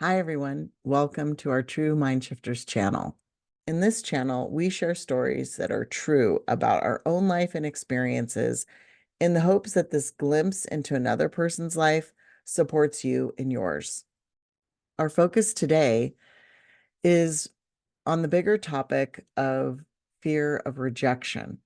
Hi, everyone. Welcome to our True Mind Shifters channel. In this channel, we share stories that are true about our own life and experiences in the hopes that this glimpse into another person's life supports you in yours. Our focus today is on the bigger topic of fear of rejection.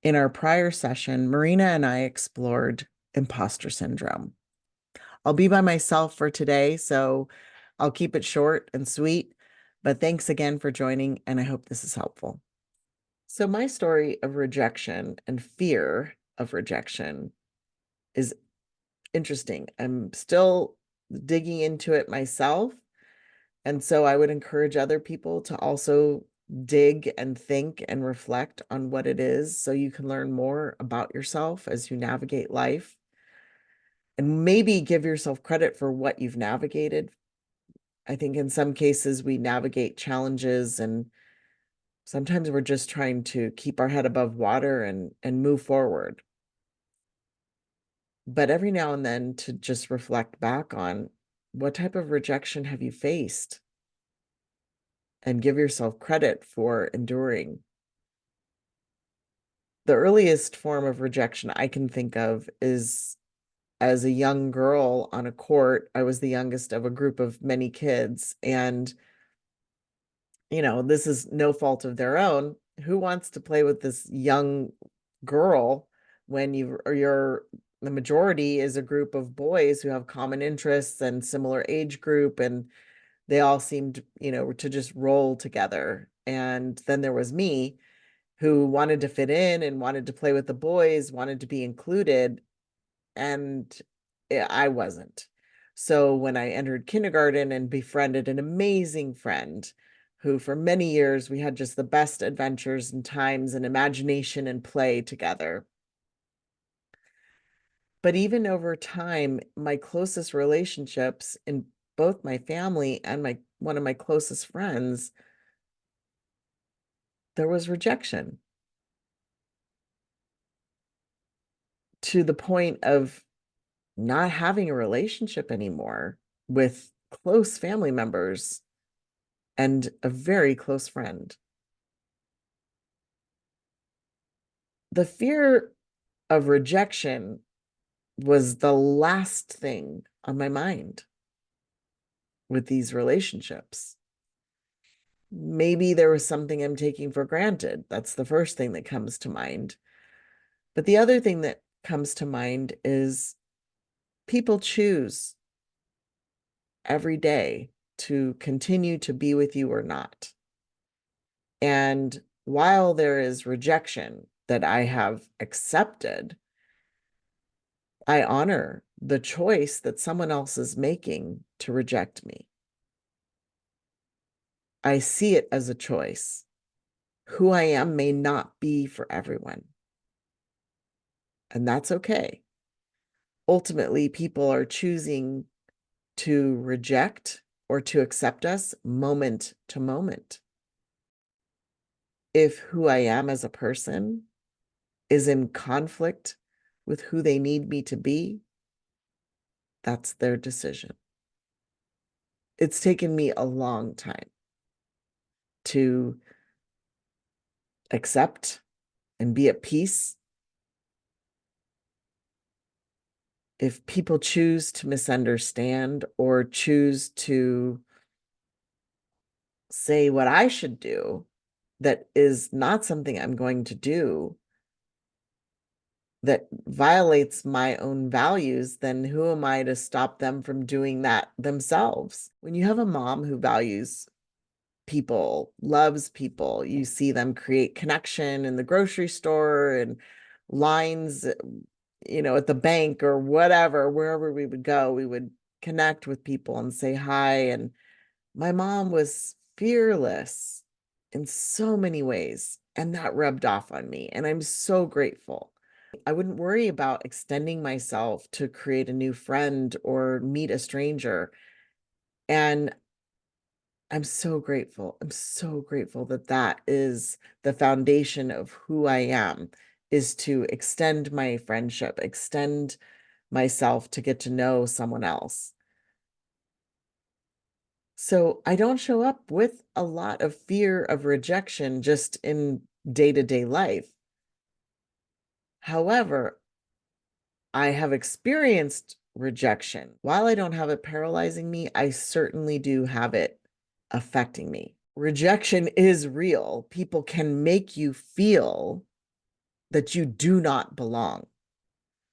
In our prior session, Marina and I explored imposter syndrome. I'll be by myself for today, so I'll keep it short and sweet, but thanks again for joining, and I hope this is helpful. So my story of rejection and fear of rejection is interesting. I'm still digging into it myself, and so I would encourage other people to also dig and think and reflect on what it is so you can learn more about yourself as you navigate life. And maybe give yourself credit for what you've navigated. I think in some cases we navigate challenges and sometimes we're just trying to keep our head above water and move forward. But every now and then to just reflect back on what type of rejection have you faced and give yourself credit for enduring. The earliest form of rejection I can think of is as a young girl on a court. I was the youngest of a group of many kids, and this is no fault of their own. Who wants to play with this young girl when the majority is a group of boys who have common interests and similar age group, and they all seemed, to just roll together. And then there was me who wanted to fit in and wanted to play with the boys, wanted to be included, and I wasn't. So when I entered kindergarten and befriended an amazing friend who for many years we had just the best adventures and times and imagination and play together. But even over time, my closest relationships in both my family and one of my closest friends, there was rejection to the point of not having a relationship anymore with close family members and a very close friend. The fear of rejection was the last thing on my mind with these relationships. Maybe there was something I'm taking for granted. That's the first thing that comes to mind. But the other thing that comes to mind is people choose every day to continue to be with you or not. And while there is rejection that I have accepted, I honor the choice that someone else is making to reject me. I see it as a choice. Who I am may not be for everyone, and that's okay. Ultimately, people are choosing to reject or to accept us moment to moment. If who I am as a person is in conflict with who they need me to be, that's their decision. It's taken me a long time to accept and be at peace. If people choose to misunderstand or choose to say what I should do, that is not something I'm going to do, that violates my own values, then who am I to stop them from doing that themselves? When you have a mom who values people, loves people, you see them create connection in the grocery store and lines, at the bank or whatever, wherever we would go, we would connect with people and say hi. And my mom was fearless in so many ways, and that rubbed off on me. And I'm so grateful. I wouldn't worry about extending myself to create a new friend or meet a stranger. And I'm so grateful. I'm so grateful that that is the foundation of who I am, is to extend my friendship, extend myself to get to know someone else. So I don't show up with a lot of fear of rejection just in day-to-day life. However, I have experienced rejection. While I don't have it paralyzing me, I certainly do have it affecting me. Rejection is real. People can make you feel that you do not belong.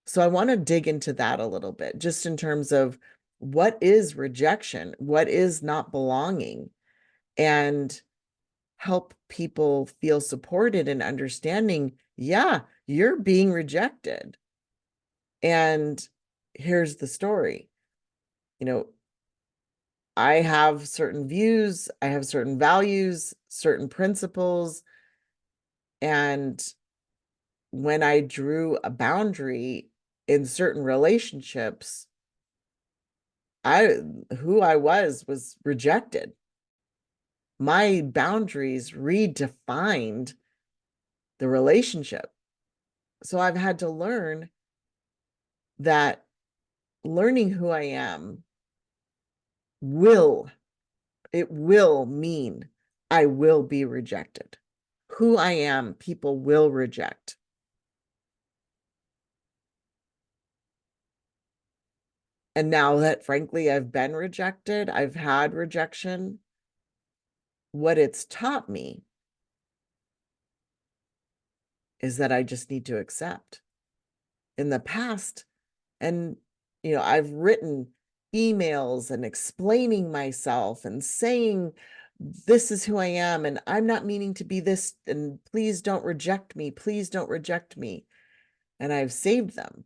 So I want to dig into that a little bit, just in terms of what is rejection, what is not belonging, and help people feel supported and understanding, yeah, you're being rejected. And here's the story. You know, I have certain views, I have certain values, certain principles, and when I drew a boundary in certain relationships, who I was rejected. My boundaries redefined the relationship. So I've had to learn that learning who I am will mean I will be rejected. Who I am, people will reject. And now that, frankly, I've been rejected, I've had rejection, what it's taught me is that I just need to accept. In the past, and I've written emails and explaining myself and saying, this is who I am, and I'm not meaning to be this, and please don't reject me. Please don't reject me. And I've saved them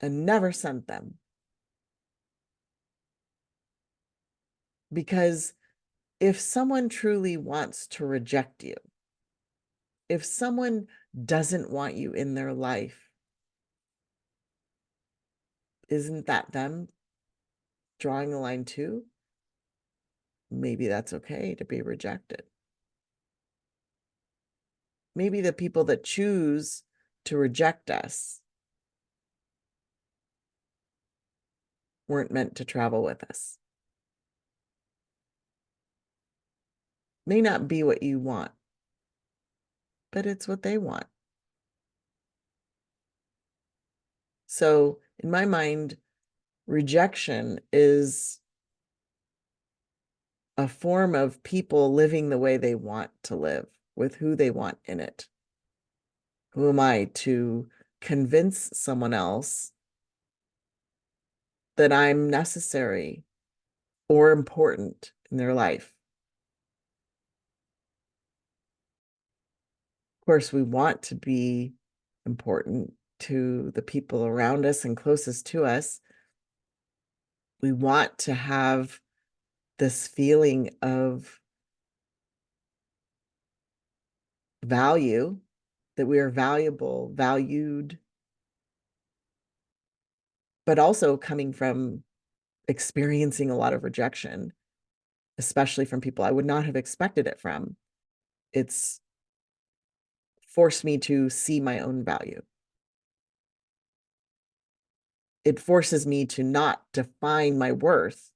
and never sent them. Because if someone truly wants to reject you, if someone doesn't want you in their life, isn't that them drawing a line too? Maybe that's okay to be rejected. Maybe the people that choose to reject us weren't meant to travel with us. May not be what you want, but it's what they want. So in my mind, rejection is a form of people living the way they want to live with who they want in it. Who am I to convince someone else that I'm necessary or important in their life? Of course, we want to be important to the people around us and closest to us. We want to have this feeling of value, that we are valuable, valued, but also coming from experiencing a lot of rejection, especially from people I would not have expected it from. It's forced me to see my own value. It forces me to not define my worth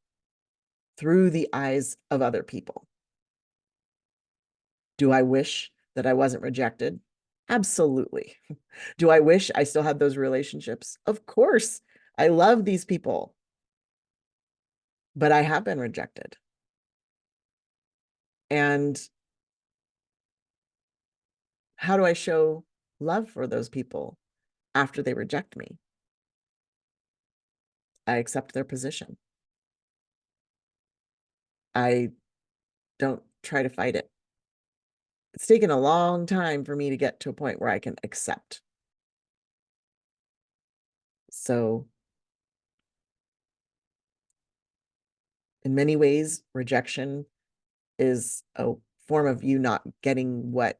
through the eyes of other people. Do I wish that I wasn't rejected? Absolutely. Do I wish I still had those relationships? Of course. I love these people, but I have been rejected. And how do I show love for those people after they reject me? I accept their position. I don't try to fight it. It's taken a long time for me to get to a point where I can accept. So in many ways, rejection is a form of you not getting what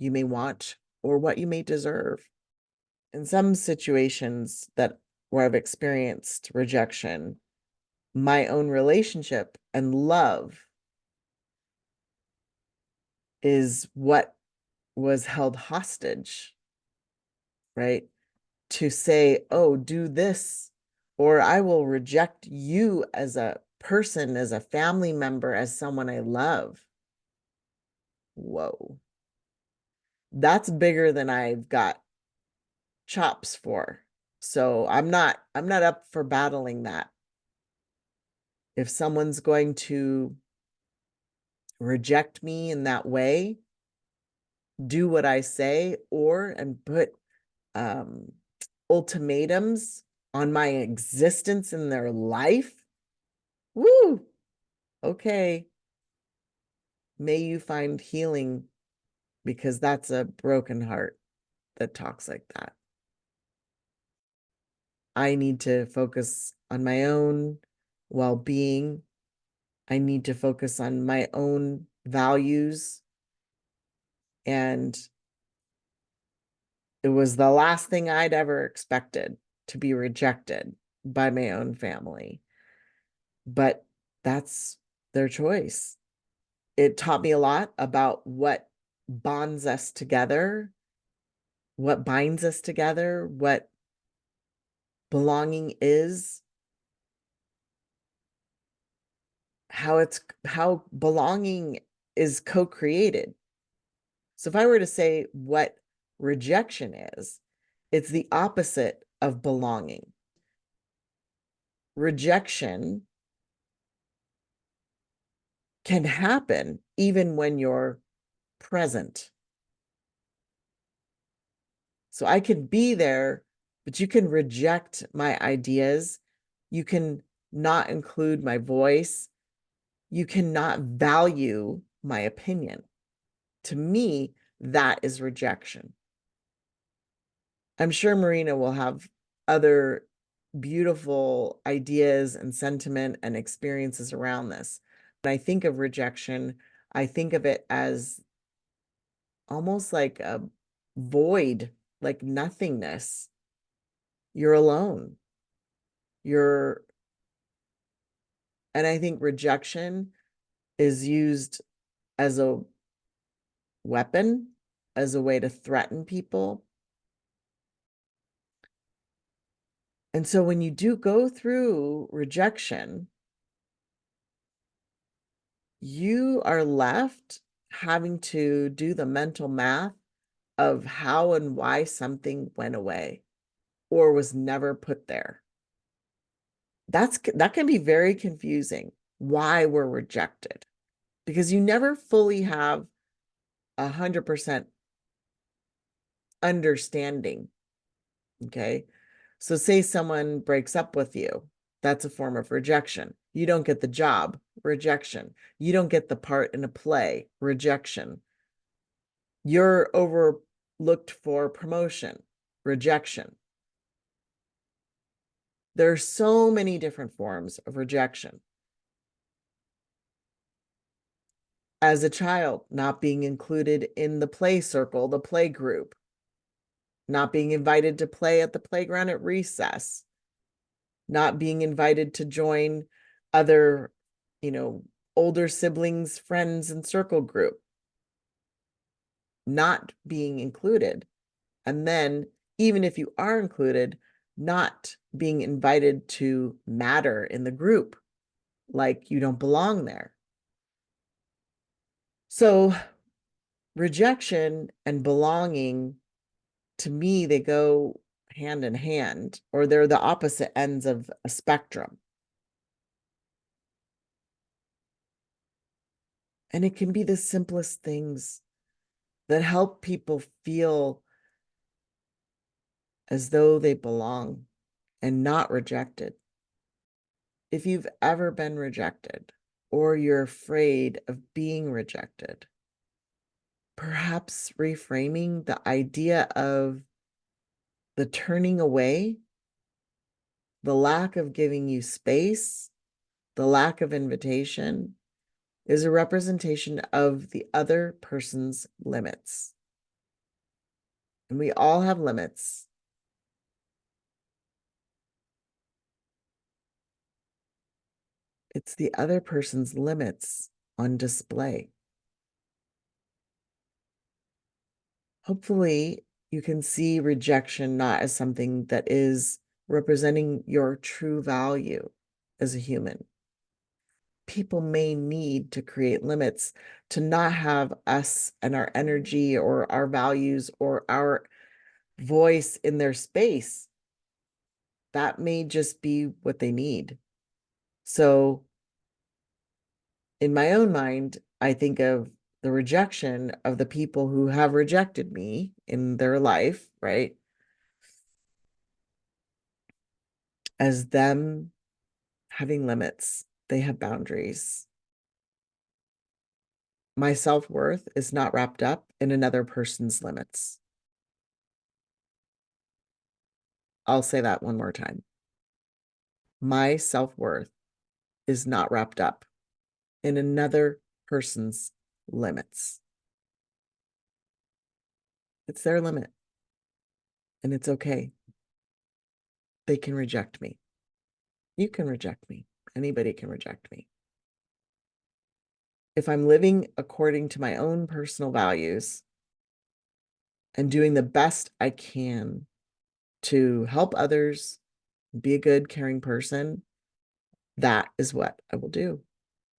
you may want or what you may deserve. In some situations where I've experienced rejection, my own relationship and love is what was held hostage, right? To say, oh, do this or I will reject you as a person, as a family member, as someone I love. Whoa. That's bigger than I've got chops for. So I'm not up for battling that. If someone's going to reject me in that way, do what I say, and put ultimatums on my existence in their life, woo, okay, may you find healing, because that's a broken heart that talks like that. I need to focus on my own well-being. I need to focus on my own values. And it was the last thing I'd ever expected, to be rejected by my own family. But that's their choice. It taught me a lot about what bonds us together, what binds us together, what belonging is, how belonging is co-created. So if I were to say what rejection is, it's the opposite of belonging. Rejection can happen even when you're present. So I could be there, but you can reject my ideas. You can not include my voice. You cannot value my opinion. To me, that is rejection. I'm sure Marina will have other beautiful ideas and sentiment and experiences around this. When I think of rejection, I think of it as almost like a void, like nothingness. You're alone. You're, and I think rejection is used as a weapon, as a way to threaten people. And so when you do go through rejection, you are left having to do the mental math of how and why something went away or was never put there. That can be very confusing, why we're rejected, because you never fully have 100% understanding. Okay. So say someone breaks up with you, that's a form of rejection. You don't get the job, rejection. You don't get the part in a play, rejection. You're overlooked for promotion, rejection. There are so many different forms of rejection. As a child, not being included in the play circle, the play group, not being invited to play at the playground at recess, not being invited to join other, older siblings, friends, and circle group, not being included. And then, even if you are included, not being invited to matter in the group, like you don't belong there. So rejection and belonging, to me, they go hand in hand, or they're the opposite ends of a spectrum. And it can be the simplest things that help people feel as though they belong and not rejected. If you've ever been rejected, or you're afraid of being rejected, perhaps reframing the idea of the turning away, the lack of giving you space, the lack of invitation, is a representation of the other person's limits. And we all have limits. It's the other person's limits on display. Hopefully, you can see rejection not as something that is representing your true value as a human. People may need to create limits to not have us and our energy or our values or our voice in their space. That may just be what they need. So in my own mind, I think of the rejection of the people who have rejected me in their life, right? As them having limits. They have boundaries. My self-worth is not wrapped up in another person's limits. I'll say that one more time. My self-worth is not wrapped up in another person's limits. It's their limit, and it's okay. They can reject me. You can reject me. Anybody can reject me. If I'm living according to my own personal values and doing the best I can to help others, be a good, caring person, that is what I will do.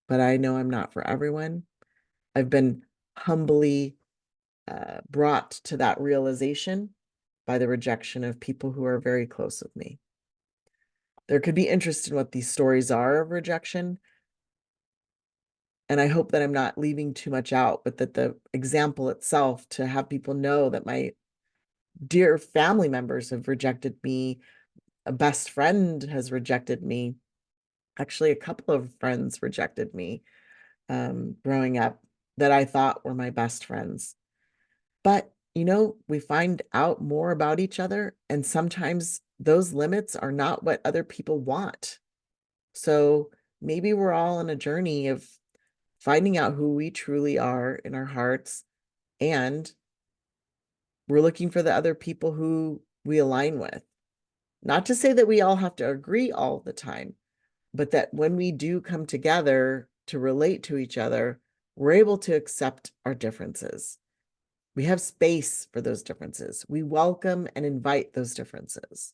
But I know I'm not for everyone. I've been humbly brought to that realization by the rejection of people who are very close with me. There could be interest in what these stories are of rejection. And I hope that I'm not leaving too much out, but that the example itself to have people know that my dear family members have rejected me, a best friend has rejected me. Actually, a couple of friends rejected me growing up that I thought were my best friends. But, we find out more about each other, and sometimes those limits are not what other people want. So maybe we're all on a journey of finding out who we truly are in our hearts, and we're looking for the other people who we align with. Not to say that we all have to agree all the time, but that when we do come together to relate to each other, we're able to accept our differences. We have space for those differences. We welcome and invite those differences.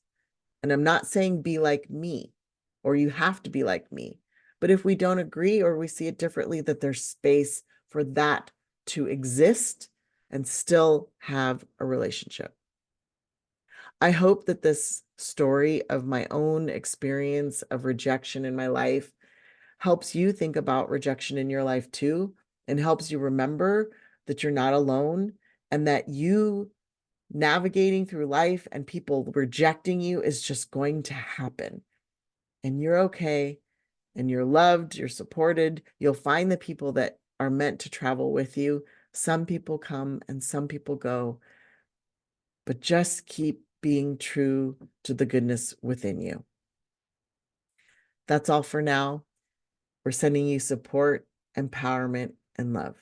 And I'm not saying be like me or you have to be like me. But if we don't agree or we see it differently, that there's space for that to exist and still have a relationship. I hope that this story of my own experience of rejection in my life helps you think about rejection in your life too, and helps you remember that you're not alone and that you navigating through life and people rejecting you is just going to happen. And you're okay, and you're loved, you're supported. You'll find the people that are meant to travel with you. Some people come and some people go, but just keep being true to the goodness within you. That's all for now. We're sending you support, empowerment, and love.